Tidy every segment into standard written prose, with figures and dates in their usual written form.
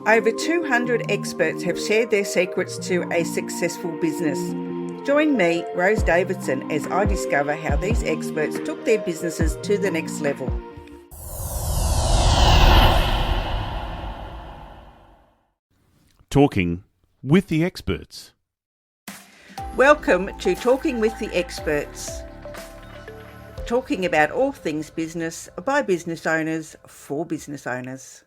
Over 200 experts have shared their secrets to a successful business. Join me, Rose Davidson, as I discover how these experts took their businesses to the next level. Talking with the experts. Welcome to Talking with the Experts. Talking about all things business by business owners for business owners.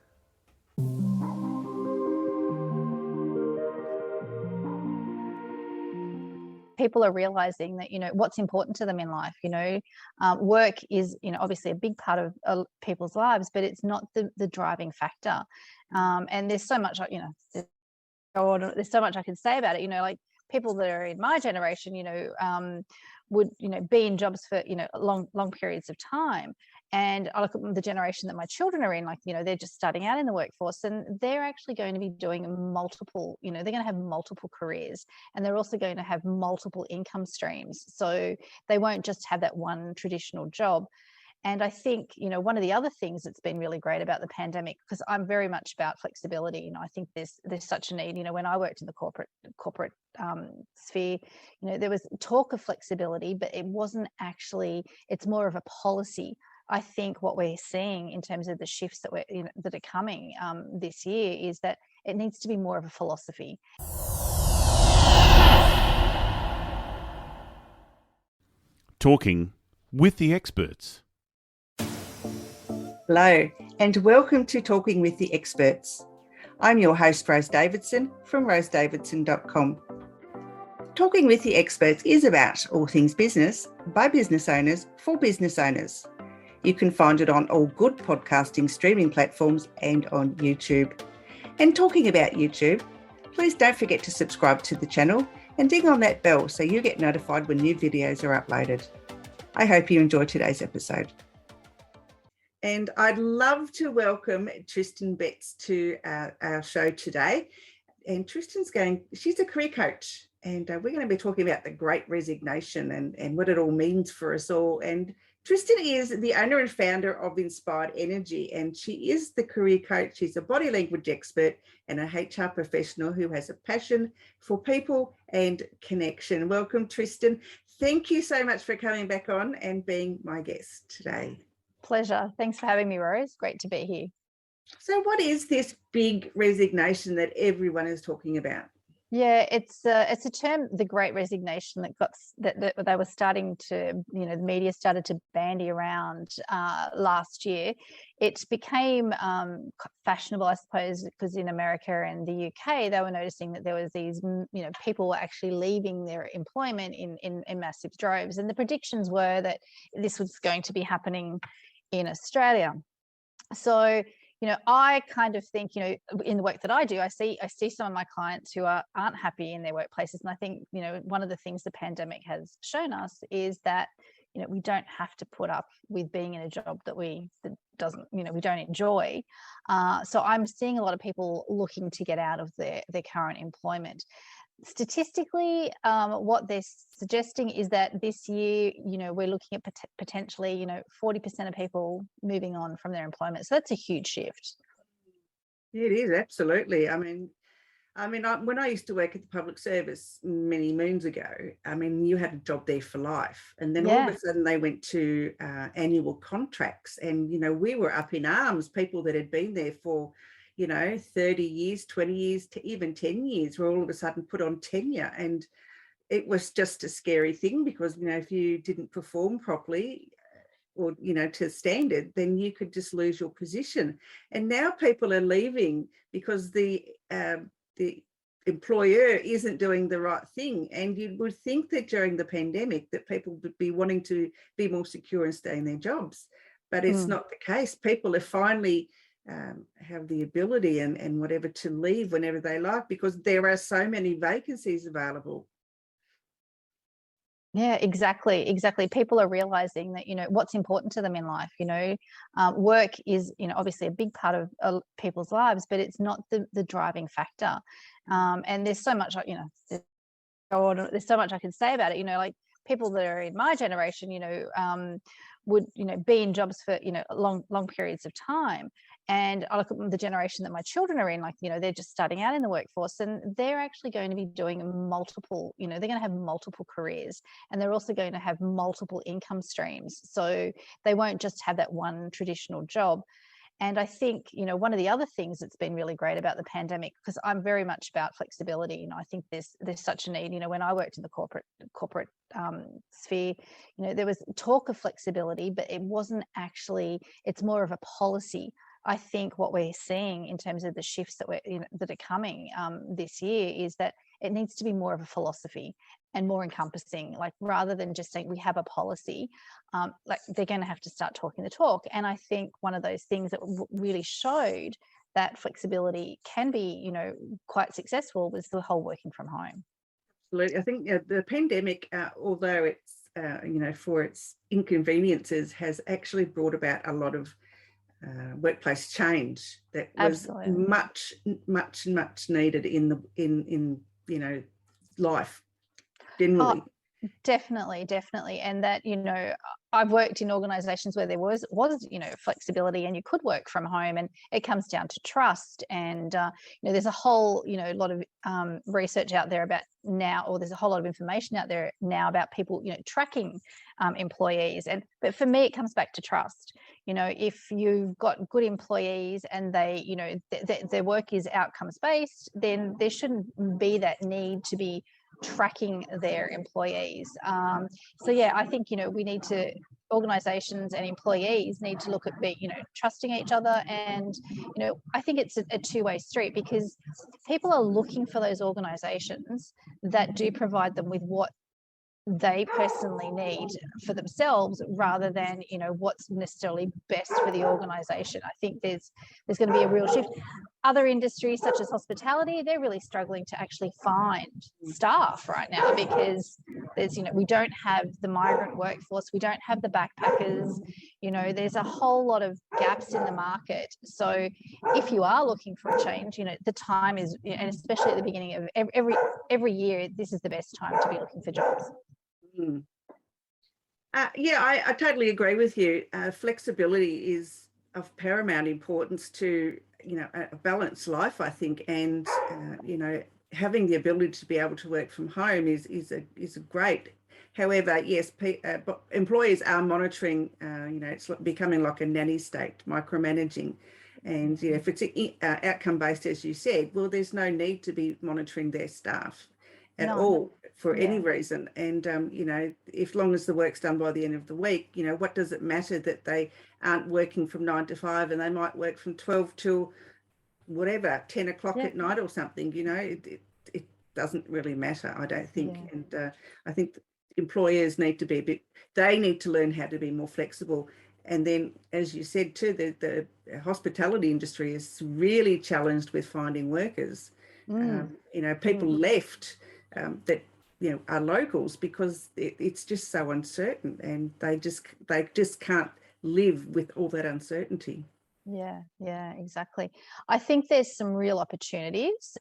People are realizing that, what's important to them in life. Work is, obviously a big part of people's lives, but it's not the driving factor. And there's so much, there's so much I can say about it. Like people that are in my generation, would, be in jobs for, long periods of time. And I look at the generation that my children are in, like, they're just starting out in the workforce, and they're actually going to be doing multiple, they're going to have multiple careers, and they're also going to have multiple income streams. So they won't just have that one traditional job. And I think, one of the other things that's been really great about the pandemic, because I'm very much about flexibility, I think there's such a need. When I worked in the corporate sphere, there was talk of flexibility, but it wasn't actually, it's more of a policy. I think what we're seeing in terms of the shifts that that are coming this year is that it needs to be more of a philosophy. Talking with the experts. Hello, and welcome to Talking with the Experts. I'm your host, Rose Davidson, from rosedavidson.com. Talking with the Experts is about all things business by business owners for business owners. You can find it on all good podcasting streaming platforms and on YouTube. And talking about YouTube, please don't forget to subscribe to the channel and ding on that bell so you get notified when new videos are uploaded. I hope you enjoy today's episode. And I'd love to welcome Tristan Betts to our show today. And Tristan's she's a career coach, and we're going to be talking about the Great Resignation and what it all means for us all. And Tristan is the owner and founder of Inspired Energy, and she is the career coach. She's a body language expert and a HR professional who has a passion for people and connection. Welcome, Tristan. Thank you so much for coming back on and being my guest today. Pleasure. Thanks for having me, Rose. Great to be here. So what is this big resignation that everyone is talking about? Yeah, it's a term, the Great Resignation, that they were starting to, the media started to bandy around last year. It became fashionable, I suppose, because in America and the UK, they were noticing that there was these, people were actually leaving their employment in massive droves. And the predictions were that this was going to be happening in Australia. So, I kind of think, in the work that I do, I see some of my clients who aren't happy in their workplaces. And I think, one of the things the pandemic has shown us is that, we don't have to put up with being in a job that we don't enjoy. So I'm seeing a lot of people looking to get out of their current employment. Statistically, what they're suggesting is that this year, we're looking at potentially, 40% of people moving on from their employment. So that's a huge shift. Yeah, it is, absolutely. I mean, when I used to work at the public service many moons ago, you had a job there for life. And then all of a sudden they went to annual contracts. And, we were up in arms, people that had been there for 30 years, 20 years, to even 10 years, were all of a sudden put on tenure. And it was just a scary thing because, if you didn't perform properly or, to standard, then you could just lose your position. And now people are leaving because the employer isn't doing the right thing. And you would think that during the pandemic that people would be wanting to be more secure and stay in their jobs. But it's not the case. People are finally have the ability and whatever to leave whenever they like because there are so many vacancies available. Yeah, exactly. People are realizing that, what's important to them in life. Work is, obviously a big part of people's lives, but it's not the driving factor. And there's so much, there's so much I can say about it. Like people that are in my generation, would, be in jobs for, long periods of time. And I look at the generation that my children are in, like, they're just starting out in the workforce, and they're actually going to be doing multiple, they're going to have multiple careers, and they're also going to have multiple income streams. So they won't just have that one traditional job. And I think, one of the other things that's been really great about the pandemic, because I'm very much about flexibility, I think there's such a need. When I worked in the corporate sphere, there was talk of flexibility, but it wasn't actually, it's more of a policy. I think what we're seeing in terms of the shifts that that are coming this year is that it needs to be more of a philosophy and more encompassing, like, rather than just saying we have a policy, like, they're going to have to start talking the talk. And I think one of those things that really showed that flexibility can be, quite successful was the whole working from home. Absolutely. I think the pandemic, although it's, for its inconveniences, has actually brought about a lot of workplace change that was Absolutely. much needed in life generally. Definitely. And that, I've worked in organizations where there was flexibility, and you could work from home, and it comes down to trust. And there's a whole lot of research out there about now, or there's a whole lot of information out there now about people tracking employees. But for me, it comes back to trust. If you've got good employees and they their work is outcomes based, then there shouldn't be that need to be tracking their employees. So yeah, I think we need to, organizations and employees need to look at trusting each other. And I think it's a two-way street, because people are looking for those organizations that do provide them with what they personally need for themselves, rather than what's necessarily best for the organization. I think there's going to be a real shift. Other industries such as hospitality, they're really struggling to actually find staff right now, because there's we don't have the migrant workforce, we don't have the backpackers, there's a whole lot of gaps in the market. So if you are looking for a change, the time is, and especially at the beginning of every year, this is the best time to be looking for jobs. Yeah, I totally agree with you. Flexibility is of paramount importance to a balanced life, I think, and having the ability to be able to work from home is a great. However, yes, employers are monitoring. It's becoming like a nanny state, micromanaging, and if it's outcome based, as you said, well, there's no need to be monitoring their staff at all for any reason. And if long as the work's done by the end of the week, what does it matter that they aren't working from 9 to 5 and they might work from 12 till whatever 10 o'clock at night or something? It doesn't really matter, I don't think. And I think employers need to they need to learn how to be more flexible. And then, as you said too, the hospitality industry is really challenged with finding workers. People left that are locals, because it's just so uncertain, and they just can't live with all that uncertainty. Yeah, exactly. I think there's some real opportunities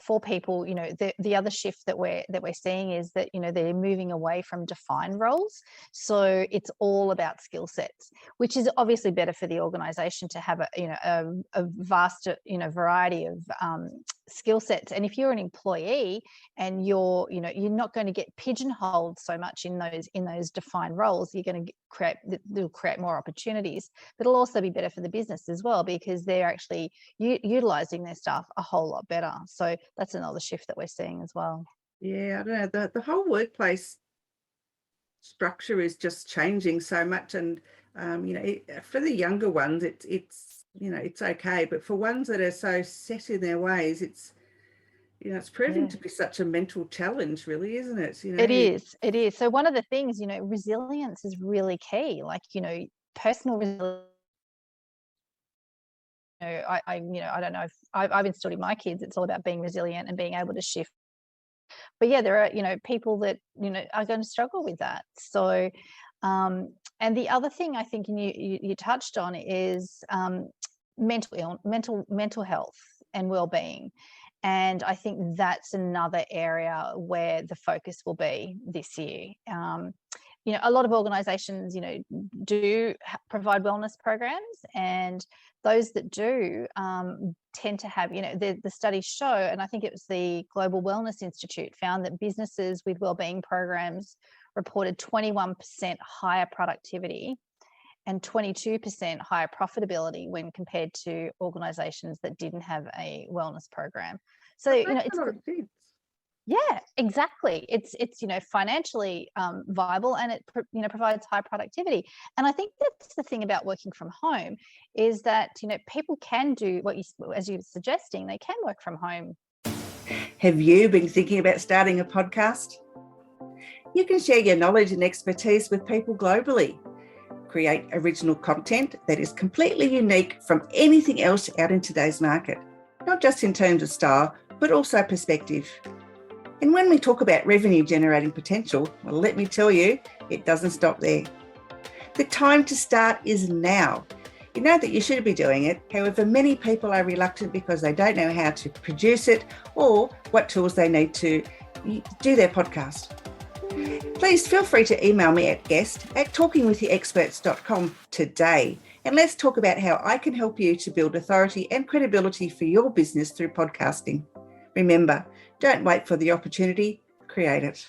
for people. The other shift that we're seeing is that they're moving away from defined roles, so it's all about skill sets, which is obviously better for the organisation to have a vast variety of skill sets. And if you're an employee and you're not going to get pigeonholed so much in those defined roles, you're going to create more opportunities. But it'll also be better for the business as well, because they're actually utilizing their staff a whole lot better. So that's another shift that we're seeing as well. Yeah, I don't know, the whole workplace structure is just changing so much. And for the younger ones, it's okay, but for ones that are so set in their ways, it's proving to be such a mental challenge, really, isn't it? It is. So one of the things, resilience is really key. Like, personal resilience. I don't know if I've instilled in my kids, it's all about being resilient and being able to shift. But yeah, there are, people that, are going to struggle with that. So, and the other thing I think you touched on is mental health and well-being. And I think that's another area where the focus will be this year. A lot of organizations, do provide wellness programs, and those that do tend to have, the studies show, and I think it was the Global Wellness Institute found that businesses with wellbeing programs reported 21% higher productivity and 22% higher profitability when compared to organizations that didn't have a wellness program. So, it's yeah, exactly. It's financially viable, and it provides high productivity. And I think that's the thing about working from home, is that people can do what as you're suggesting, they can work from home. Have you been thinking about starting a podcast? You can share your knowledge and expertise with people globally. Create original content that is completely unique from anything else out in today's market, not just in terms of style, but also perspective. And when we talk about revenue generating potential, well, let me tell you, it doesn't stop there. The time to start is now. You know that you should be doing it. However, many people are reluctant because they don't know how to produce it or what tools they need to do their podcast. Please feel free to email me at guest@talkingwiththeexperts.com today, and let's talk about how I can help you to build authority and credibility for your business through podcasting. Remember, don't wait for the opportunity, create it.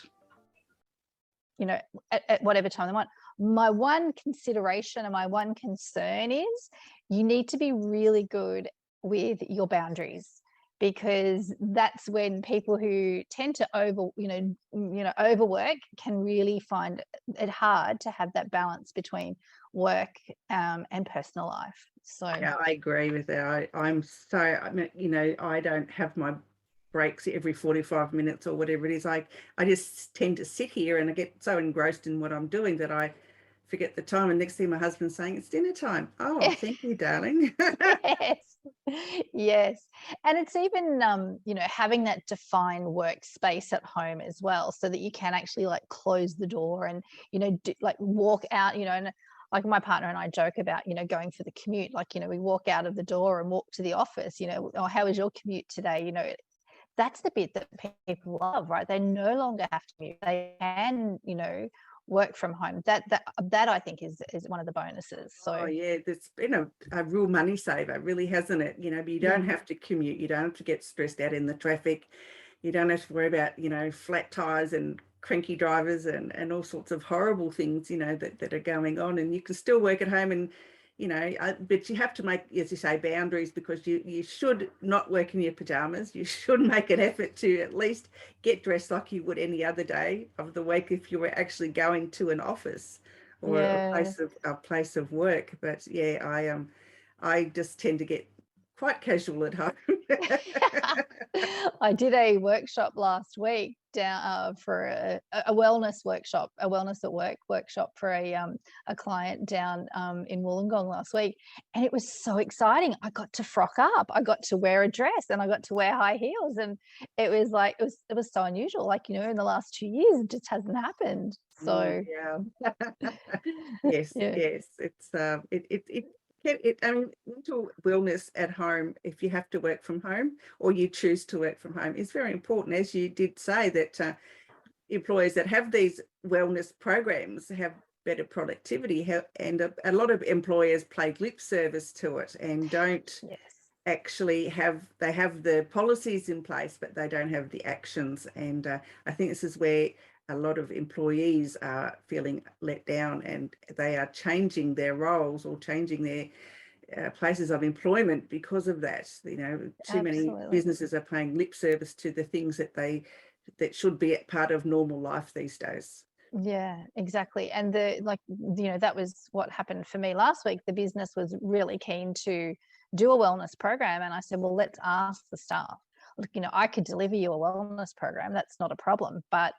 At whatever time they want. My one consideration and my one concern is you need to be really good with your boundaries, because that's when people who tend to overwork can really find it hard to have that balance between work and personal life. So yeah, I agree with that. I don't have my breaks every 45 minutes or whatever it is. I just tend to sit here and I get so engrossed in what I'm doing that I forget the time, and next thing my husband's saying it's dinner time. Oh, thank you, darling. Yes. And it's even having that defined workspace at home as well, so that you can actually close the door and walk out, and like my partner and I joke about going for the commute, we walk out of the door and walk to the office, or how was your commute today? That's the bit that people love, right? They no longer have to commute. They can work from home. That I think is one of the bonuses. So it's been a real money saver, really, hasn't it? But you don't have to commute, you don't have to get stressed out in the traffic, you don't have to worry about flat tires and cranky drivers and all sorts of horrible things that are going on, and you can still work at home. And but you have to make, as you say, boundaries, because you should not work in your pajamas. You should make an effort to at least get dressed like you would any other day of the week if you were actually going to an office or a place of work. But I just tend to get quite casual at home. I did a workshop last week down for a wellness workshop, a wellness at work workshop for a client down in Wollongong last week, and it was so exciting. I got to frock up, I got to wear a dress, and I got to wear high heels, and it was so unusual. In the last 2 years, it just hasn't happened. So yes, it's mental wellness at home, if you have to work from home or you choose to work from home, is very important. As you did say, that employers that have these wellness programs have better productivity, and a lot of employers play lip service to it and don't actually have the policies in place, but they don't have the actions. And I think this is where a lot of employees are feeling let down, and they are changing their roles or changing their places of employment because of that. Too many businesses are paying lip service to the things that should be part of normal life these days. Yeah, exactly. And that was what happened for me last week. The business was really keen to do a wellness program, and I said, well, let's ask the staff. Look, I could deliver you a wellness program, that's not a problem, but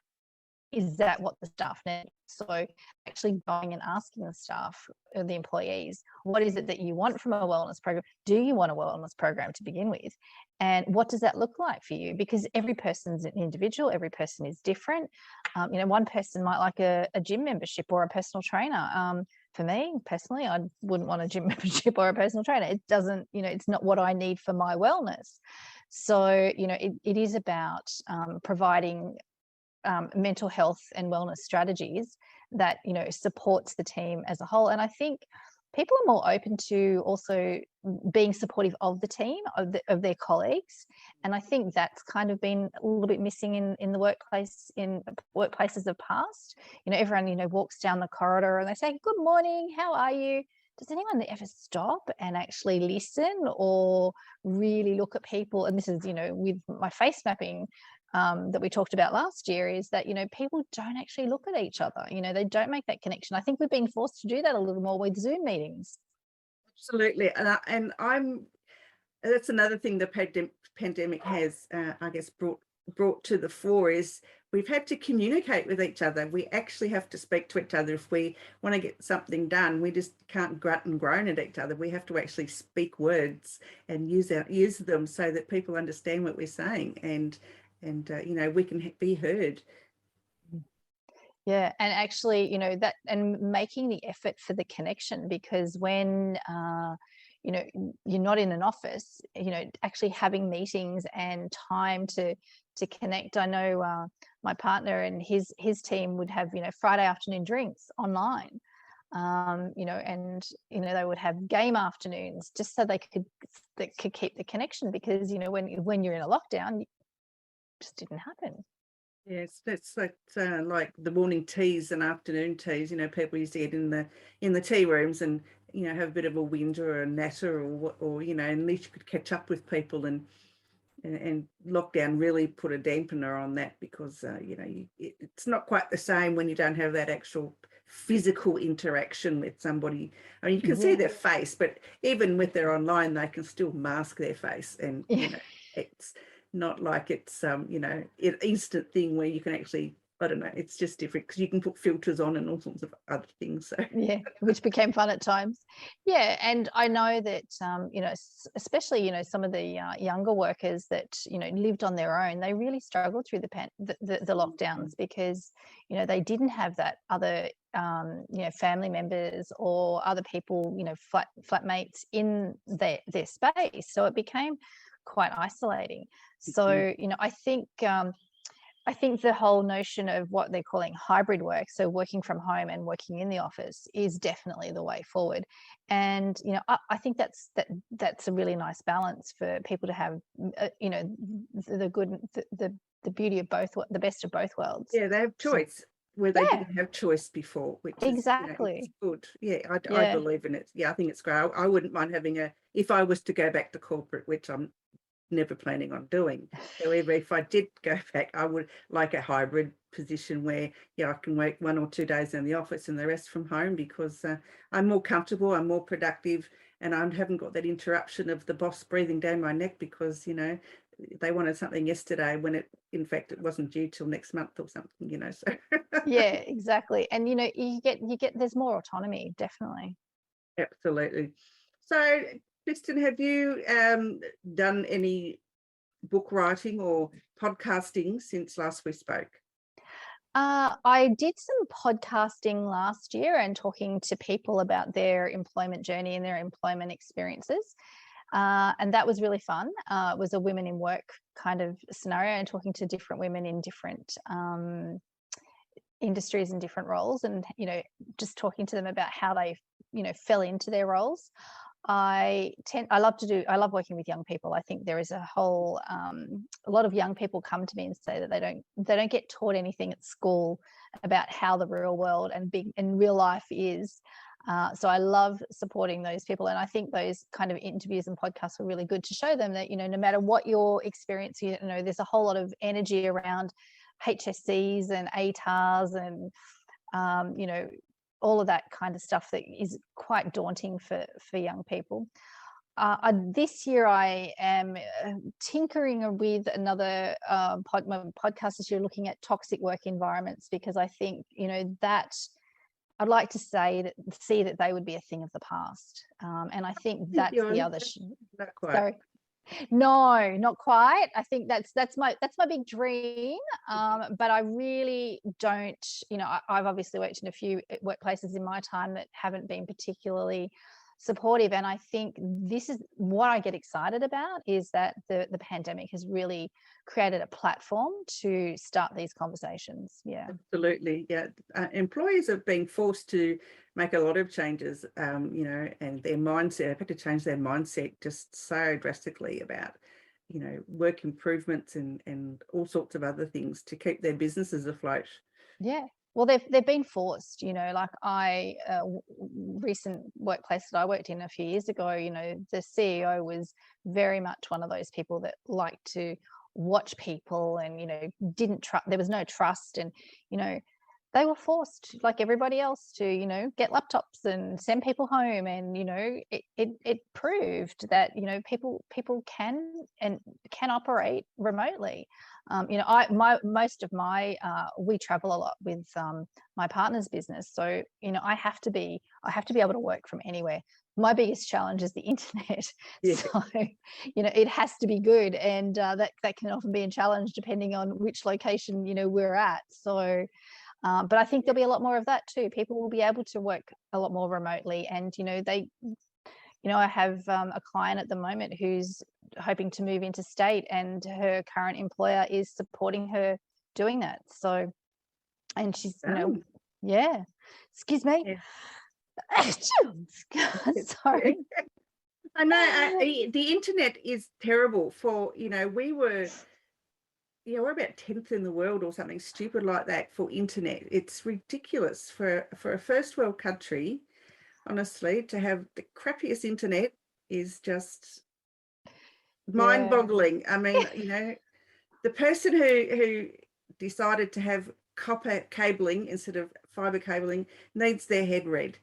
is that what the staff need? So actually going and asking the staff, the employees, what is it that you want from a wellness program? Do you want a wellness program to begin with? And what does that look like for you? Because every person's an individual, every person is different. One person might like a gym membership or a personal trainer. For me personally, I wouldn't want a gym membership or a personal trainer. It doesn't, it's not what I need for my wellness. So, it is about providing mental health and wellness strategies that, supports the team as a whole. And I think people are more open to also being supportive of the team, of their colleagues. And I think that's kind of been a little bit missing in the workplace, in workplaces of past. Everyone, walks down the corridor and they say, "Good morning, how are you?" Does anyone ever stop and actually listen or really look at people? And this is, with my face mapping that we talked about last year, is that, people don't actually look at each other. They don't make that connection. I think we've been forced to do that a little more with Zoom meetings. Absolutely. And that's another thing the pandemic has, I guess, brought to the fore, is we've had to communicate with each other. We actually have to speak to each other. If we want to get something done, we just can't grunt and groan at each other. We have to actually speak words and use them so that people understand what we're saying, and we can be heard. Yeah, and actually, that, and making the effort for the connection, because when you're not in an office, actually having meetings and time to connect. I know my partner and his team would have Friday afternoon drinks online, and they would have game afternoons just so they could keep the connection, because when you're in a lockdown, it just didn't happen. Yes, that's like the morning teas and afternoon teas. People used to get in the tea rooms and have a bit of a whinge or a natter, or at least you could catch up with people. And lockdown really put a dampener on that, because it's not quite the same when you don't have that actual physical interaction with somebody. I mean, you can see their face, but even with their online, they can still mask their face, and it's not like it's an instant thing where you can actually, I don't know, it's just different because you can put filters on and all sorts of other things. So which became fun at times. And I know that especially some of the younger workers that lived on their own, they really struggled through the lockdowns, because they didn't have that other family members or other people, flatmates in their space, so it became quite isolating. So I think the whole notion of what they're calling hybrid work, so working from home and working in the office, is definitely the way forward. And I think that's a really nice balance for people to have the good, the beauty of both, the best of both worlds. Yeah, they have choice where they didn't have choice before, which exactly is good. I believe in it. I think it's great. I wouldn't mind having if I was to go back to corporate, which I'm never planning on doing. However, if I did go back, I would like a hybrid position where I can work 1 or 2 days in the office and the rest from home, because I'm more comfortable, I'm more productive, and I haven't got that interruption of the boss breathing down my neck because they wanted something yesterday when in fact it wasn't due till next month or something. So exactly. And you get there's more autonomy, definitely. Absolutely. So Tristan, have you done any book writing or podcasting since last we spoke? I did some podcasting last year and talking to people about their employment journey and their employment experiences. And that was really fun. It was a women in work kind of scenario, and talking to different women in different industries and different roles, and just talking to them about how they fell into their roles. I love working with young people. I think there is a lot of young people come to me and say that they don't get taught anything at school about how the real world and real life is. So I love supporting those people, and I think those kind of interviews and podcasts are really good to show them that no matter what your experience, there's a whole lot of energy around HSCs and ATARs and all of that kind of stuff that is quite daunting for young people. This year I am tinkering with another podcast this year, looking at toxic work environments, because I think that I'd like to see that they would be a thing of the past, and I think that's the other. Not quite. Sorry. No, not quite. I think that's my big dream. But I really don't, I've obviously worked in a few workplaces in my time that haven't been particularly supportive. And I think this is what I get excited about, is that the pandemic has really created a platform to start these conversations. Yeah, absolutely. Yeah, employers are being forced to make a lot of changes, and their mindset. They've had to change their mindset just so drastically about, work improvements and all sorts of other things to keep their businesses afloat. yeah. Well, they've been forced, like recent workplace that I worked in a few years ago, the CEO was very much one of those people that liked to watch people and, didn't trust, there was no trust. And, they were forced, like everybody else, to, get laptops and send people home. And, it proved that, people can operate remotely. We travel a lot with my partner's business. So, I have to be able to work from anywhere. My biggest challenge is the internet. Yeah. So, it has to be good. And that can often be a challenge depending on which location, we're at. So, but I think there'll be a lot more of that too. People will be able to work a lot more remotely. And, I have a client at the moment who's hoping to move interstate, and her current employer is supporting her doing that. So, and she's, yeah, excuse me. Yeah. Sorry. I know the internet is terrible for, we're about 10th in the world or something stupid like that for internet. It's ridiculous for a first world country. Honestly, to have the crappiest internet is just mind-boggling. I mean, the person who decided to have copper cabling instead of fiber cabling needs their head read.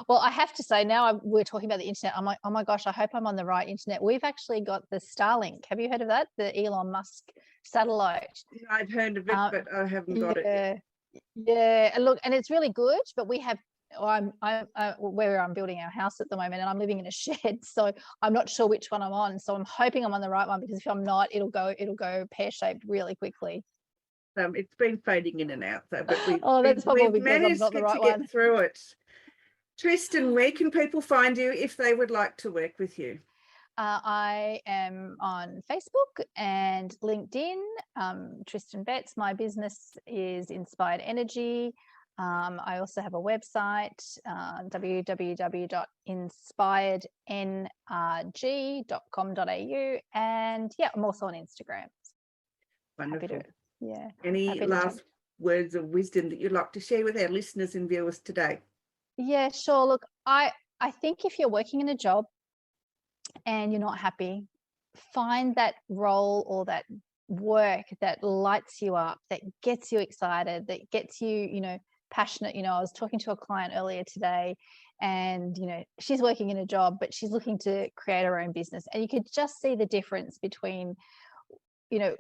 Well, I have to say, now we're talking about the internet, I'm like, oh my gosh, I hope I'm on the right internet. We've actually got the Starlink. Have you heard of that? The Elon Musk satellite. I've heard of it, but I haven't got it. Yeah, and look, and it's really good, but we have, where I'm building our house at the moment, and I'm living in a shed, so I'm not sure which one I'm on. So I'm hoping I'm on the right one, because if I'm not, it'll go pear-shaped really quickly. It's been fading in and out, though. But that's probably we've because I'm managed not the right to one. get through it. Tristan, where can people find you if they would like to work with you? I am on Facebook and LinkedIn. Tristan Betts. My business is Inspired Energy. I also have a website, www.inspirednrg.com.au, and I'm also on Instagram. Wonderful. Yeah. Any last words of wisdom that you'd like to share with our listeners and viewers today? Yeah, sure. Look, I think if you're working in a job and you're not happy, find that role or that work that lights you up, that gets you excited, that gets you, passionate. I was talking to a client earlier today, and she's working in a job, but she's looking to create her own business, and you could just see the difference between her,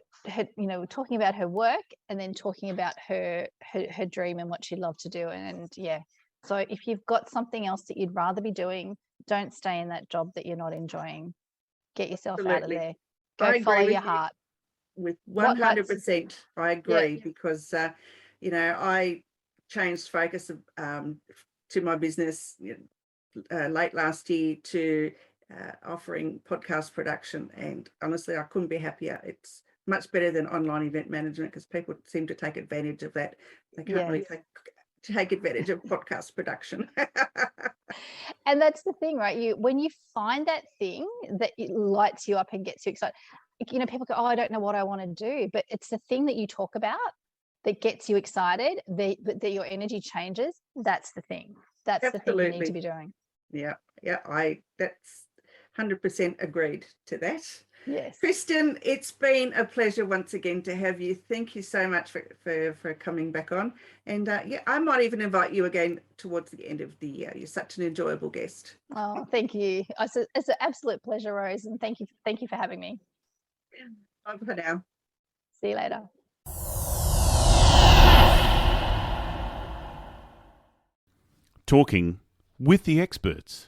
talking about her work and then talking about her dream and what she'd love to do. And so if you've got something else that you'd rather be doing, don't stay in that job that you're not enjoying. Get yourself out of there. Go follow your heart. With 100%, I agree, because I changed focus to my business late last year to offering podcast production, and honestly, I couldn't be happier. It's much better than online event management, because people seem to take advantage of that. They can't really take advantage of podcast production. And that's the thing, right? When you find that thing that it lights you up and gets you excited, people go, oh, I don't know what I want to do, but it's the thing that you talk about that gets you excited, that your energy changes. That's the thing. That's Absolutely. The thing you need to be doing. Yeah, that's 100% agreed to that. Yes. Tristan, it's been a pleasure once again to have you. Thank you so much for coming back on. And I might even invite you again towards the end of the year. You're such an enjoyable guest. Oh, thank you. It's an absolute pleasure, Rose, and thank you for having me. Bye for now. See you later. Talking with the experts.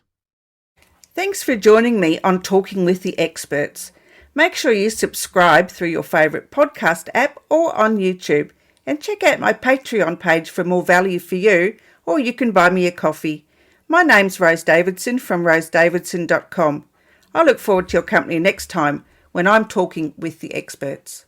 Thanks for joining me on Talking with the Experts. Make sure you subscribe through your favourite podcast app or on YouTube, and check out my Patreon page for more value for you, or you can buy me a coffee. My name's Rose Davidson from rosedavidson.com. I look forward to your company next time when I'm talking with the experts.